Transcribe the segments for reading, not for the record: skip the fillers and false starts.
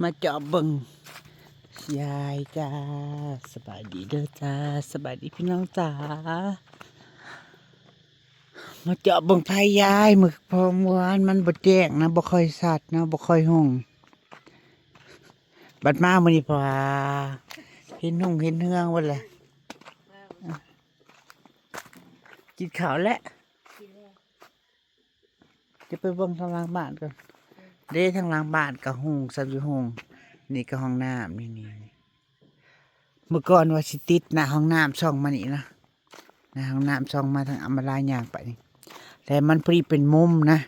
มาเจาะเบิ่งยายจ้าสบายดีเด้อจ้าสบายดีพี่น้องจ๋ามาเจาะเบิ่งไผยายมื้อพอเมื่อวานมันบ่แจ้งนะบ่ค่อยสัตว์นะบ่ค่อยห้องบัดมามื้อนี้พอเห็นห้องเห็นเฮืองหมดแหละกินข้าวแล้วจะไปเบิ่งทางหลังบ้านก่อนเด้ทางหลังบ้านก็ห้องซับอยู่ห้องนี่ก็ห้องน้ำนี่เมื่อก่อนว่าสิติดหน้าห้องน้ำช่องมานี่นะหน้าห้องน้ำช่องมาทางอำมาลายางไปนี่แต่มันพอดีเป็นมุมนะ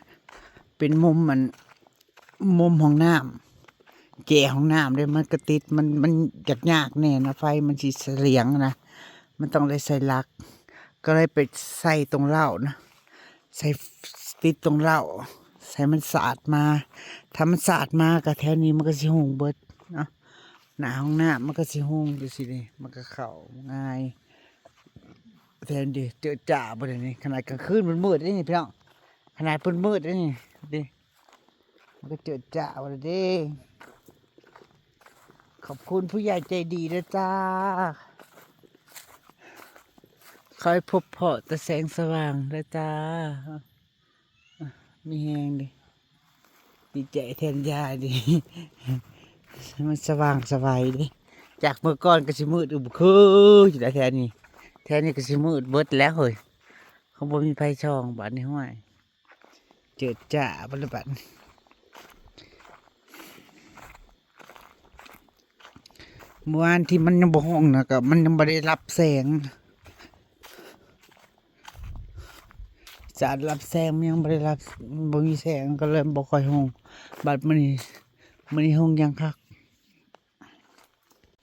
เป็นมุมมันมุมห้องน้ำแก่ห้องน้ำเลยมันกระติดมันยากแน่นะไฟมันสิเสียงนะมันต้องได้ใส่ลักก็เลยไปใส่ตรงเหล้านะใส่ติดตรงเหล้าใส่มันสาดมาถ้ามันสาดมากับแถวนี้มันก็สิหงเบิดเนาะหน้าห้องน้ำมันก็สิหงดูสิเลยมันก็เข้าง่ายแทนดิเจอจ่าบ่ได้นี่ขนาดกลางคืนมันมืดได้นี่พี่น้องขนาดเพิ่นมืดได้นี่ดิมันก็เจอจ่าบ่ได้เด้ขอบคุณผู้ใหญ่ใจดีนะจ้าคอยพบเพาะแต่แสงสว่างนะจ้ามีแหงดิดีใจแทนยายดิมันสว่างสบายดิจากเมื่อก่อนก็สิมืดอุบคืออยู่ได้แทนนี้ก็สิมืดเบิดแล้วเฮ้ยเขาบ่มีไฟช่องบัดนี้ห้วยเจิดจ้าบัดบัดเมื่อวานที่มันยังบ่ห้องนะก็มันยังบ่ได้รับแสงสารรับแสงมันยังบ่ได้รับบ่มีแสงก็เลยบ่ค่อยห้องบัดมื้อนี้ห้องยังคัก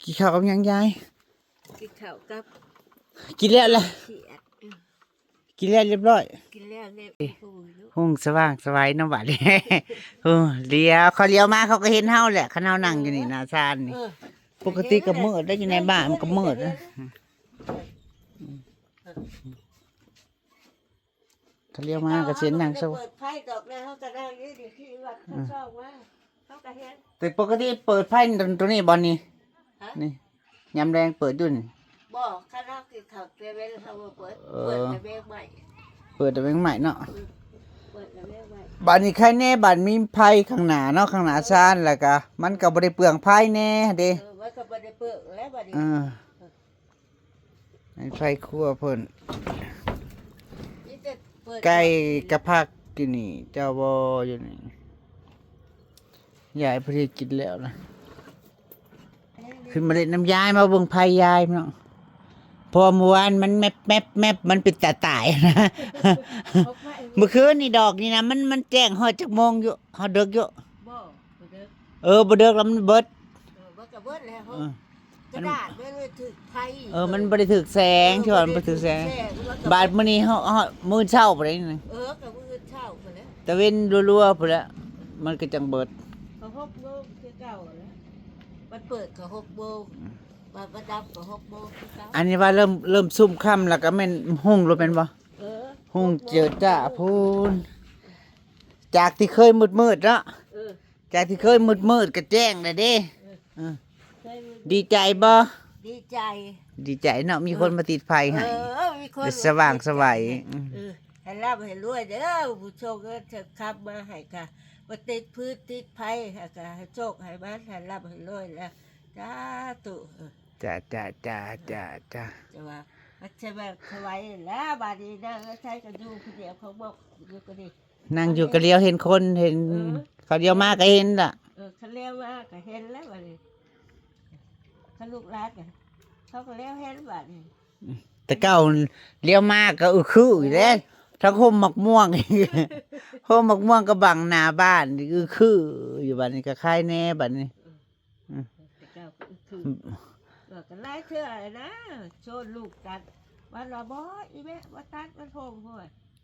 กินข้าวกับยังยาย กินข้าวกับ กินแล้วแหละ เขียด กินแล้วเรียบร้อย กินแล้วเรียบร้อยลูก ห้องสว่างสบายน้ำหวานเลี้ยวเขาเลี้ยวมาเขาก็เห็นเฮาแหละเขาเฮานั่งอยู่นี่หนาซานนี่ปกติก็มืดได้อยู่ในบ้านมันก็มืดนะเขาเลี้ยวมาก็เสียงนั่งสว เปิดไพ่ดอกแล้วเขาจะนั่งนี่ดิที่วัดเขาชอบว่าเขาก็เห็น แต่ปกติเปิดไพ่ตรงนี้บอลนี่ ฮะ นี่ยำแรงเปิดดุน บอกข้ารากินข้าวเตเวนเขาเปิดแต่เบงใหม่ เปิดแต่เป็นใหม่เนาะ เปิดแต่เบงใหม่ บ้านนี้ใครแน่บ้านมีไพ่ข้างหน้าเนาะข้างหน้าซานแล้วก็มันก็บ่ได้เปลืองไพ่แน่เด้ ไว้ก็ไม่ได้เปิดแล้วบัดนี้ ให้ไฟครัวเพิ่น นี่จะเปิด ไก่กระพักกินนี่เจ้าบออยู่นี่ยายพอดีกินแล้วนะขึ้นมาเล่นน้ำยายมาเบิ่งไพ่ยายเนาะพอเมื่อวานมันแมบมันเป็นตายนะเมื่อคืนนี่ดอกนี่นะมันแจ้งฮอดจักโมงอยู่ฮอดเดึกอยู่ บอกเด้อ บ่เดึกแล้วมันเบิด ว่ากับเบิดแล้ว เออก ระดาษไม่ถือไพ่ มันบ่ได้ถึกแสงที่ว่ามันบ่ถึกแสงบาดมื้อนี้เฮามื้อเช้าบ่ได้นี่ กับมือเช่าไปแล้ว ตะเว้นรัวๆพุ่นละมันก็จังเบิด เขา6 โมงคือเก่าแล้วมันเปิดเขา6 โมงมันประดับเขา6 โมงคือเก่า อันนี้ว่าเริ่มซุ่มค่ำแล้วก็แม่นหุ่งรถเป็นบ่หุ่งเจอจ้าพูนจากที่เคยมืดๆเนาะ เออ จากที่เคยมืดๆก็แจ้งเลยเด้เออ ใช่มือ ดีใจบ่ ดีใจ ดีใจเนาะมีคนมาติดไฟให้ มีคน สว่างสวัย ให้รับให้รวยเด้อผู้โชคก็จะขับมาให้ค่ะมาติดพื้นติดไผ่ค่ะก็ให้โชคให้มันให้รับให้รวยแล้วจ้าตุ จ้าจ้าจะว่ามันจะแบบถวายแล้วบาดนี้นะใช้กันอยู่คนเดียวเขาบอกอยู่ก็ดี นั่งอยู่ก็เลี้ยวเห็นคนเห็นเขาเลี้ยวมาก็เห็นล่ะ เขาเลี้ยวมาก็เห็นแล้วบาดนี้เขาลูกหลานกันเขาก็เลี้ยวเห็นบาดนี้ แต่เก้าเลี้ยวมาก็คืออยู่แล้วทั้งโฮมหมักม่วง โฮมหมักม่วงก็บังหน้าบ้านนี่คืออยู่บ้านนี้ก็คล้ายแน่บ้านนี้ แต่เก้าก็คือก็ไล่เชื่อนะโชนลูกตัดวันละบ่อีแม่ว่าตัดวันโพงพ่อ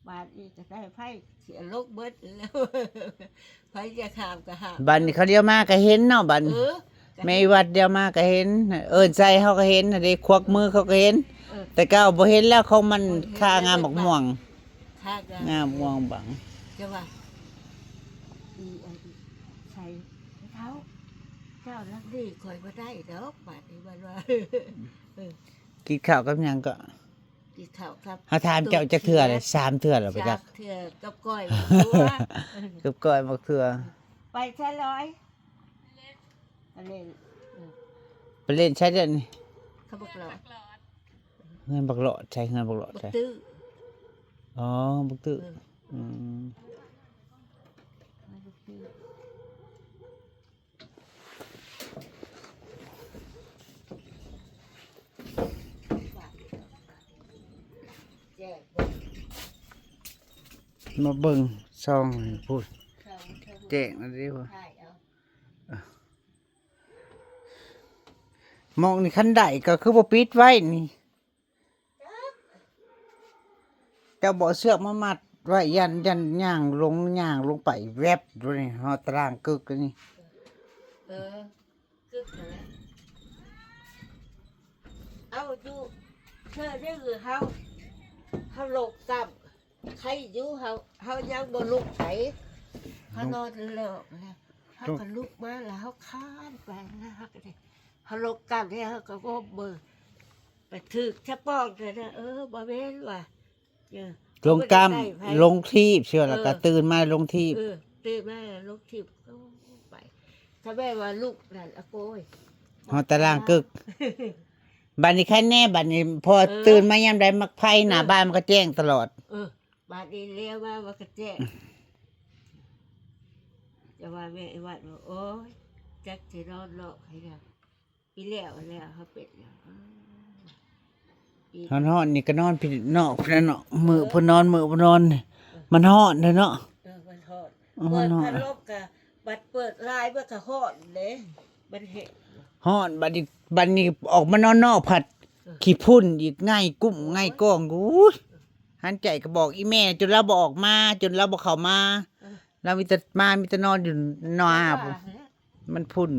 บาดอีจะได้ไพ่เสียลูกเบิดแล้ว ไพ่จะขามก็หาม บ้านนี้เขาเลี้ยวมาก็เห็นเนาะบ้านไม่วัดเดียวมาก็เห็น เอิ้นใจเขาก็เห็นได้ควักมือเขาก็เห็น แต่เก้าบ่เห็นแล้วเขามันค่างามหมักม่วง ข้าก็ งามม่วงบัง จะว่าอีใส่เท้า เจ้ารักดีคอยบ่ได้ดอกบาดนี้มันว่า กินข้าวกับหยังก็ กินข้าวครับ เฮาถามเจ้าจักเทื่อเลย3เทื่อแล้วไปจัก เถื่อกับก้อยตัว กับก้อยบักเทื่อ ไปใช่ร้อยเล่น ไปเล่นใช้เด้อนี่ เขาบอกเรา เงินบักหลอดใช้เงินบักหลอด บัก ใช้ ตื้อ อ๋อบักตื้อ เออ อืม บักตื้อแจ้ง มาเบิ่งซองให้พูด เขา แจ้งนั่นเด้ว่า ถ่ายเอา มองนี่คันใดก็คือบ่ปิดไว้นี่เจ้าบ่เสือกมามัดไว้ยันย่างลงไปแวบดูนี่เฮาตารางกึกเลยนี่ กึกนั่นแหละเอาอยู่เธอได้หรือเฮาโลกกับใครอยู่เฮายังบ่ลุกไผเฮานอนแล้วเฮาก็ลุกมาแล้วเฮาข้ามไปนะเฮาก็ได้เฮาโลกกับเนี่ยเฮาก็บ่เบิ่งไปถึกชะป้องเลยนะบ่แม่นว่ะลงกล้ามลงทีบเชื่อแล้วก็ตื่นมาลงทีบ ตื่นมาลุกทิพย์ไปถ้าแม่ว่าลูกนั่นอะโกย เฮาตารางกึกบัดนี้คันแน่บัดนี้พอตื่นมายามใดมักไผหน้าบ้านมันก็แจ้งตลอด บาดนี้เรียกว่าว่ากระแจกจะว่าแม่ไอ้วัดว่าโอ้ยจักสินอนหลอกให้แล้วปีแล้วเขาเป็ดแล้วปี เฮานอนนี่ก็นอนพี่นอกพุ่นเนาะมื้อพุ่นนอนมื้อพุ่นนอนมันฮ้อนเด้อเนาะ มันทอด มั เปิ น ด ฮ้อน พัดลมกะบัดเปิดลายเมื่อกะฮอดเลยมันเห็น ฮ้อนบัดนี้ออกมานอนนอกผัดขี้พุ่นอีกง่ายกุ้มง่ายก้องอู้ยหันใจก็บอกอีแม่จนเราบ่ออกมาจนเราบ่เข้ามาเรามีแต่นอนอยู่หน้าพุ่นมันพุ่น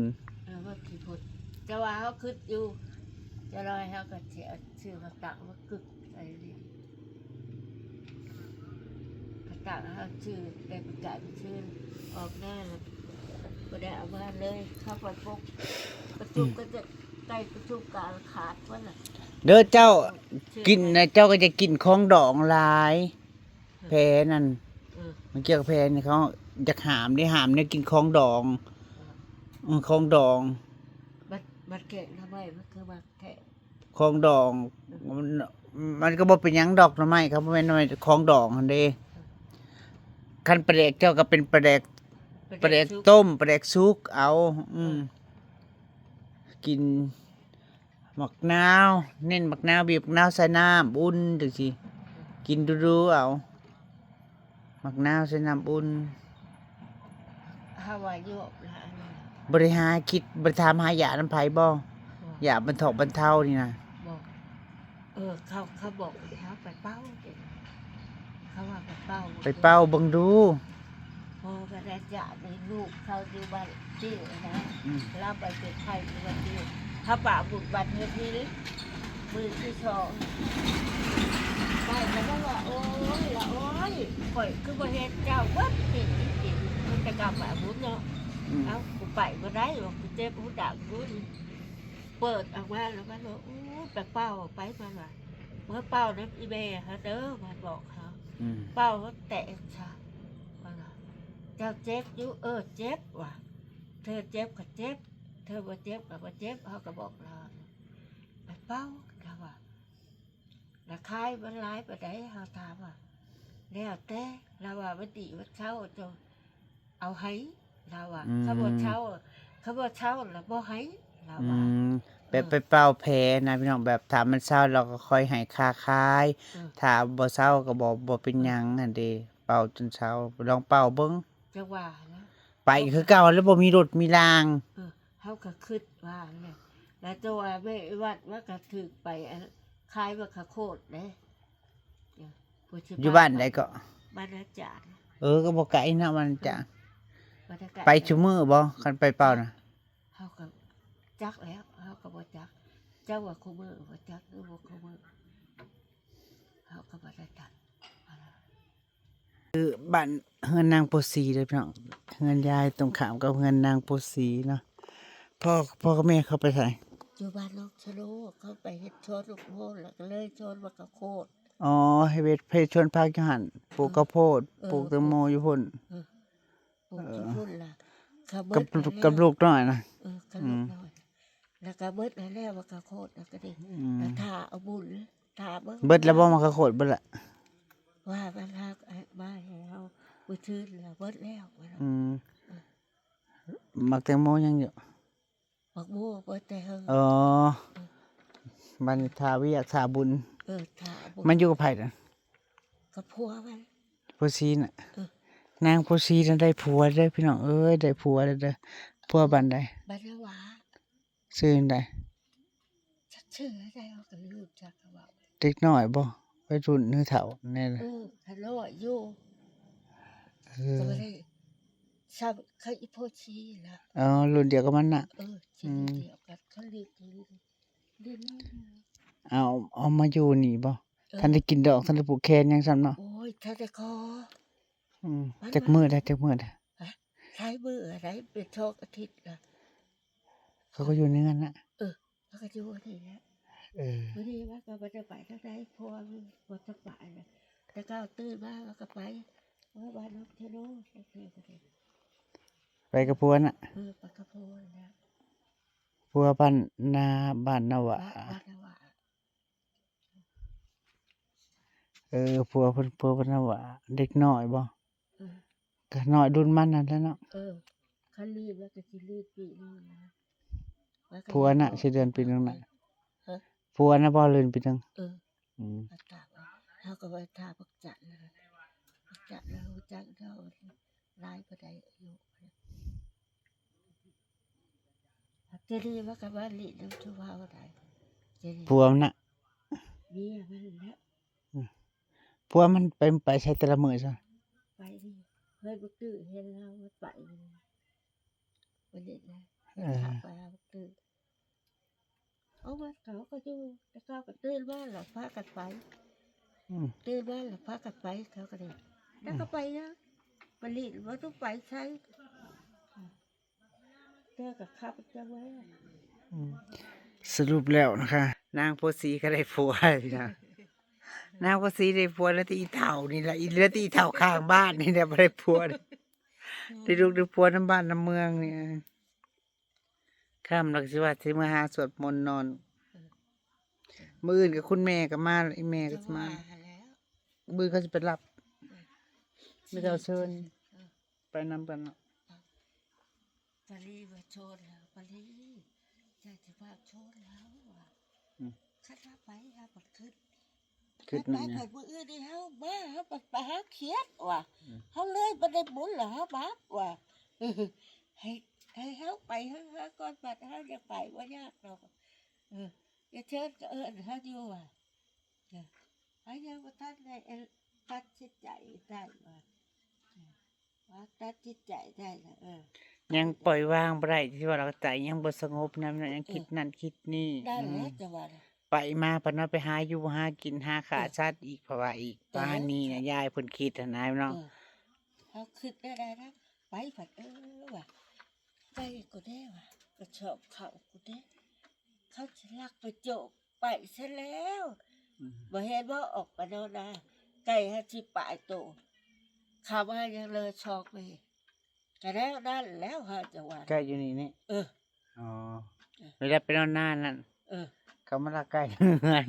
ว่าขี้พุ่นจะว่าเขาคึดอยู่จะลอยเขาก็เสียชื่อมาตักว่ากึกอะไรนี่มาตักเขาชื่อได้ประกาศเป็นชื่อออกหน้าแล้วก็ได้เอามาเลยเข้าไปพกประจุก็จะใกล้ประจุกลางขาดว่าน่ะ เด้อเจ้ากินนะเจ้าก็จะกินของดองหลายแพ้นั่น มันเกี่ยวกับแพ้นี่เขาอยากหามได้หามเนี่ยกินของดองของดอง มันแกะทำไมมันคือมันแกะ ของดองมันก็บ่เป็นหยังดอกหน่อไม้ครับบ่แม่นหน่อไม้ของดองหั่นเด้คันปลาแดกเจ้าก็เป็นปลาแดกต้มปลาแดกสุกเอา กินหมักนาวเน้นหมักนาวบีบหมักนาวใส่น้ำอุ่นจังซี่กินดูๆเอาหมักนาวใส่น้ำอุ่น ฮาวายโยบละอันนั้น บริหารคิดบริทามหายาน้ำไผ่บ่ยาบรรเทาบรรเทานี่นะ บอกเขาบอกเขาไปเป้าเด็กเขาว่าไปเป้า ไปเป้าเบังดู พอกระดาษจ่าในลูกเขาอยู่บ้านที่นะเราไปเป็นไทยที่วันที่ถ้าป่าบุญบัตรเฮทีมือที่สองไปแล้วก็ว่าโอ้ยละโอ้ยข่อยคือประเทศเจ้าวัดจริงมันจะกลับมาบุญเนาะ เอ้ากูไปมาได้หรอกกูเจ็บกูดังกูเปิดออกมาแล้วมันบอกโอ้ไปเป้าไปมาว่าเมื่อเป้านั้นอีเมย์ฮะเด้อมันบอกเขาเป้าเขาแตะชาว่าเจ้าเจ็บอยู่เจ็บว่ะเธอเจ็บก็เจ็บเธอบ่เจ็บก็บ่เจ็บเขาก็บอกเราไปเป้าเขาว่าแล้วคายมันร้ายไปได้เขาถามว่าแล้วแต่เราว่าวันดีวันเช้าจะเอาให้เราอ่ะเขาบอกเช่าแล้วบ่ให้เราว่า ไปเป่าแผลนะพี่น้องแบบถามมันเศร้าเราก็ค่อยให้ค่าคายถามบ่เศร้าก็บ่เป็นหยังนั่นเด้เป่าจนเช้าลองเป่าเบิ่ง จังว่านะ ไปคือเก่าแล้วบ่มีรถมีราง เขาก็คิดว่าเนี่ยแล้วตัวแม่วัดว่าก็ถึกไปคล้ายว่าขะโคตรเด้ อยู่บ้านใดก็ บ้านอาจารย์ ก็บ่ไกลนะมันจะ บ้านอาจารย์ ไปชุมื้อบ่คันไปเป่าน่ะ เขาก็จักแล้วเขาก็บ่จักเจ้าว่าคุมือบ่จักหรือบ่คุมือเขาก็บ่ได้จัก บ้านเฮือนนางโปสีเด้อพี่น้องเฮือนยายตรงข้ามกับเฮือนนางโปสีเนาะ พ่อกับแม่เขาไปใส่ อยู่บ้านนอกชะโลเขาไปเฮ็ดโชดลูกโพดแล้วก็เลยโชดว่ากระโคด อ๋อให้เวทเพชชวนพากิหันปลูกข้าวโพดปลูกแตงโมอยู่พุ่น ปลูกที่พุ่นล่ะเขาเบิ กับ ดแล้ว กับลูกน้อยนะ กับลูกน้อยแล้วก็เบิดแล้วว่ากระโคดแล้วก็ดิแล้วท่าเอาบุญท่าเบิด เบิดแล้วบ่มาข้าวโพดเบิดละ ว่ามันฮักมาให้เฮาบ่ชื่นแล้วเบิดแล้วว่าเนาะ มักแตงโมยังอยู่ บักบัวเบิดแต่เฮง อ๋อบัดนทาวิยากทาบุญ ท่าเอาบุญ มันอยู่กับไผน่ะ กับผัวมัน ผู้ซีน่ะนางผู้ซีนั้นได้ผัวได้อพี่น้องเอ้ยได้ผัวแล้วเด้อผัวบันใด บัดว่า ชื่อจั่งใด จักชื่ออะไรเอาก็ลืมจักว่า เด็กน้อยบ่วัยรุ่นหรือเฒ่าแน่ล่ะ ฮัลโหลอยู่ เออ ก็บ่ได้ทราบเขาอีโพชีล่ะ อ๋อรุ่นเดียวกับมันน่ะ ชื่อเดียวกันเขาเรียกเอามาอยู่นี่บ่ท่านได้กินดอกท่านได้ปลูกแคนยังซ้ำเนาะ โอ้ยถ้าได้คอ จักมื้อได้จักมื้อได้ ใช้มืออะไรเป็นโชคอาทิตย์ล่ะ เขาก็อยู่ในนั้นน่ะ แล้วก็อยู่นี่แหละ วันนี้ว่าก็บ่ได้ไปทางใดพอบ่จะไปน่ะแต่ก็ตื่นมาแล้วก็ไปว่าบ้านนกชะโนก็คือก็ได้ ไปกับผัวน่ะ ปากกระโพนนะ ผัวบ้านบ้านนาวะ บ้านนวะ ผัวเพิ่นผัวบ้านนาวะเด็กน้อยบ่ เออ ก็น้อยรุ่นมันนั่นแหละเนาะ เขารีบแล้วก็สิรีบปีนี้นะแล้วก็ ผัวน่ะสิเดือนปีนึงน่ะ ฮะ ผัวน่ะบ่เดือนปีนึง มาตากเอาเขาก็ไปทาปักจัดนะปักจัดแล้วรู้จักเขาลายก็ได้อยู่เจดีว่ากับว่าลีน้ำชั่วว่าก็ได้เจดี ผัวมันน่ะ เบี้ยมันแล้ว ผัวมันไปใช้แต่ละมื้อซะ ไปดิเฮ้ยบักตื้อเห็นแล้วมันไปเลยไปเด็ดนะขับไปหาบักตื้อเอามาเขาก็อยู่แต่เขาก็ตื่นบ้านหลับพากันไปตื่นบ้านหลับพากันไปเขาก็เลยแล้วก็ไปนะไปลีดว่าต้องไปใช้เจอกับข้าพเจ้าไว้ สรุปแล้วนะคะ นางโพสีก็ได้ผัวพี่นะนางโพสีได้ผัวแล้วที่อีเฒ่านี่ล่ะอีเหลือที่อีเฒ่าข้างบ้านนี่แหละบ่ได้ผัวเลยได้ลูกได้ผัวน้ำบ้านน้ำเมืองนี่ค่ำแล้วก็สิว่าสิมาหาสวดมนต์นอน มื้ออื่นกับคุณแม่ก็มาอีแม่ก็สิมา แล้ว มื้อเขาสิไปรับไม่ได้เอาเชิญไปนำกันเนาะ ปรีว่าโชดแล้วปรีใจจะว่าโชดแล้วว่ะข้าถ้าไปฮะปัดขึ้น คิด ไป นั่น ผั เนี่ย ดมืออื่นดิเฮาบ้าเฮาปัดไปหาเขียดว่ะเฮาเลยบ่ได้บุญเหรอเฮาบักว่ะให้เฮาไปหาก่อนปัดเฮาจะไปบ่ยากหรอกอย่าเชิญก็เอิ้นเฮาอยู่ว่ะหายังบ่ทันได้ตัดสินใจได้ว่ะว่าตัดสินใจได้ล่ะยังปล่อยวางบ่ได้ที่ว่าเราใจยังบ่สงบนำยังคิดนั่นคิดนี่ ได้แล้วจะว่า ไปมาปะเนาะไปหาอยู่หากินหาขาชาติอีกเพราะว่าอีกป้านนี้นะยายเพิ่นคิดนะเนาะ เขาคิดได้นะไปผัดว่ะใจกูได้ว่ะก็ชอบเขากูได้เขาจะลักไปโจบไปซะแล้วบ่เห็นว่าออกไปโน่นนะไก่ฮะที่ปลายโตข้ามายังเลยชอกไปก็แล้วนั่นแล้วฮะจะว่า ใกล้อยู่นี่นี่ อ๋อ เวลาไปนอนหน้านั่น เออ เขามาลักไก่เฮือน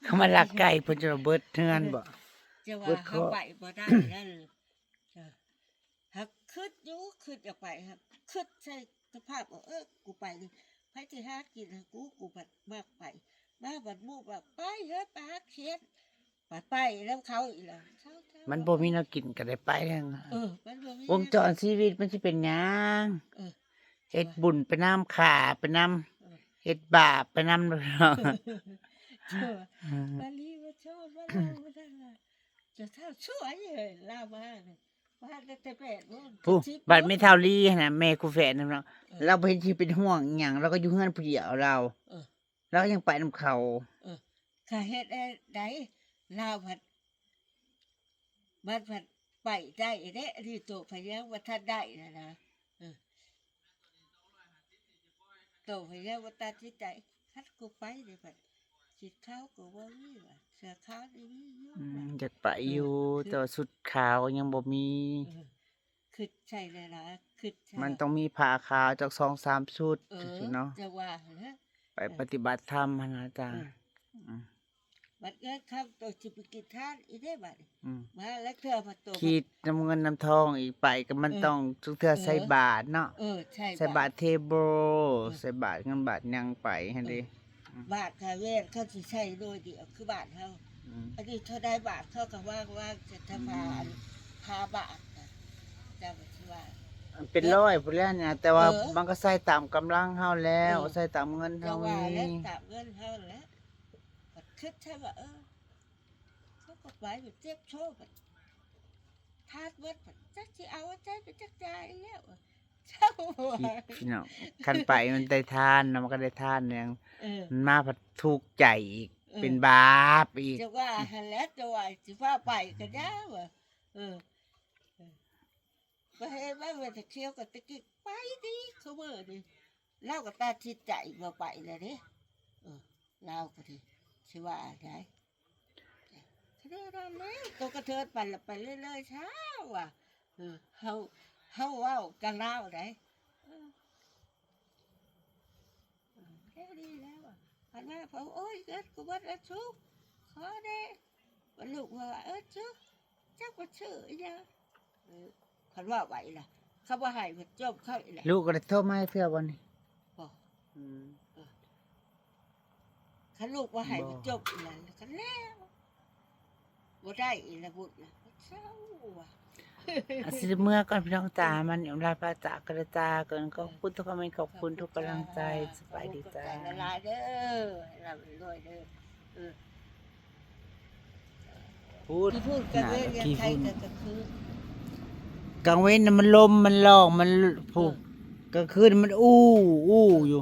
เขามาลักไก่เพิ่นจะเบิดเฮือนบ่ จะว่า เบิด เขา เคาะ ไปบ่ได้นั่นฮักคืดอยู่คืดจะไปฮักคืดใช่สภาพกูไปดิไผที่หากินกูบัดมากไปมาบัดหมู่แบบไปเฮ็ดไปหาเขียนไปแล้วเขาอีกแล้วเขามันบ่มีแนวกินก็ได้ไปทาง มันบ่มี วงจรชีวิตมันสิเป็นหยัง เออ เฮ็ดบุญไปน้ำขาไปน้ำเฮ็ดบาปไปน้ำเนาะ เชื่อบาลีว่าชอบว่าเราไม่ได้ละจะเท่าช่วยเลยลามาเนี่ยบ้านแต่แปดนู่น ผู้บัดไม่เท่าลีนะแม่กูแฝดนั่นเนาะเราบ่เห็นสิเป็นห่วงอิหยังเราก็อยู่เฮือนผู้เดียวเราเราก็ยังไปนำเขา ข้าเฮ็ดได้ลาวผัดบ้านผัดไปได้ที่ตัวพะยังว่าท่านได้นะ โตให้แล้วว่าตัดสินใจคัดกูไปเลยบัดสิขาวก็บ่มีว่ะเสื้อขาวนี่มีอยู่ ว่ะ อยากไปอยู่ คือ แต่ว่าสุดขาวยังบ่มี เออคิดใช่เลยล่ะคิดใช่ มันต้องมีผ้าขาวจาก2-3ชุด เอ จัง อ ซี้เนาะ จะว่านะ ไปปฏิบัติธรรมหั่นนะจ้ะ เออ อืม บัดเงินครับตัวสิไปกินทานอีได้บัด อืม มาแล้วเธอมาตัว คิดน้ำเงินน้ำทองอีกไปก็มันต้องทุกเทื่อใส่บาทเนาะ ใช่ ใส่บาทเทโบใส่บาทเงินบาทยังไปหั่นเด้ บาทค่ะเวทเขาสิใช้โดยเดียวคือบาทเฮา อืม อันนี้เท่าได้บาทเขาก็ว่าจะทำพาบาทน่ะจำไว้ที่ว่า เป็นร้อยพุ่นแล้วเนี่ยแต่ว่า เออ มันก็ใส่ตามกำลังเฮาแล้ว เออ ใส่ตามเงิน จะ เฮา ว่าแล้ว มี ตามเงินเฮาแล้วบัดคิดใช่ว่าเขาก็ไปแบบเจ็บโชว์บัดทาดเบิดบัดจักสิเอาใจไปจักใจายแล้วเจ้าว่า พี่น้องคันไปมันได้ทานเนาะมันก็ได้ทานเนี่ย เออ มันมาพัดทุกข์ใจอีก เออ เป็นบาปอีก จะว่าหันแล้วจะว่าสิพาไปก็ได้ว่ะไปให้บ้านมันจะเที่ยวกับตะกี้ไปดิเขาเมื่อดิเล่ากับตาทิดใจมาไปเลยดิเล่าก็ดิสิว่าได้เขาได้รำแล้วตัวกระเทิดไปละไปเรื่อยๆเช้าว่ะเฮาเว้ากันเล่าได้แล้วดีแล้วอ่ะพันมาพอโอ้ยเกิดกูบัดชุกขอเด้วันลูกว่าชุกจักว่าชื่ออีหยังคันว่าไหวล่ะเขาว่าให้มันจบเข้าอีแหละ ลูกก็ได้โทรมาให้เพื่อบ่นี่ บอก อืม คันลูกว่าให้มัน บ่ จบอีแหละกันแล้วบ่ได้อีละบุญล่ะเศร้าว่ะ อาสิเมื่อก่อนพี่น้องจ๋ามันลาพระจากกระจาเกินขอบคุณทุกคอมเมนต์ขอบคุณทุกกำลังใจสบายดีจ้า ขอบคุณละลายเด้อเรารวยเด้อ พูด ที่พูดกันเว้ยยัง ขี้ ไทย ฝุ่น กันก็คือ กลางเว้นน่ะมันลมมันลองมันผูกกลางคืนมันอู้อยู่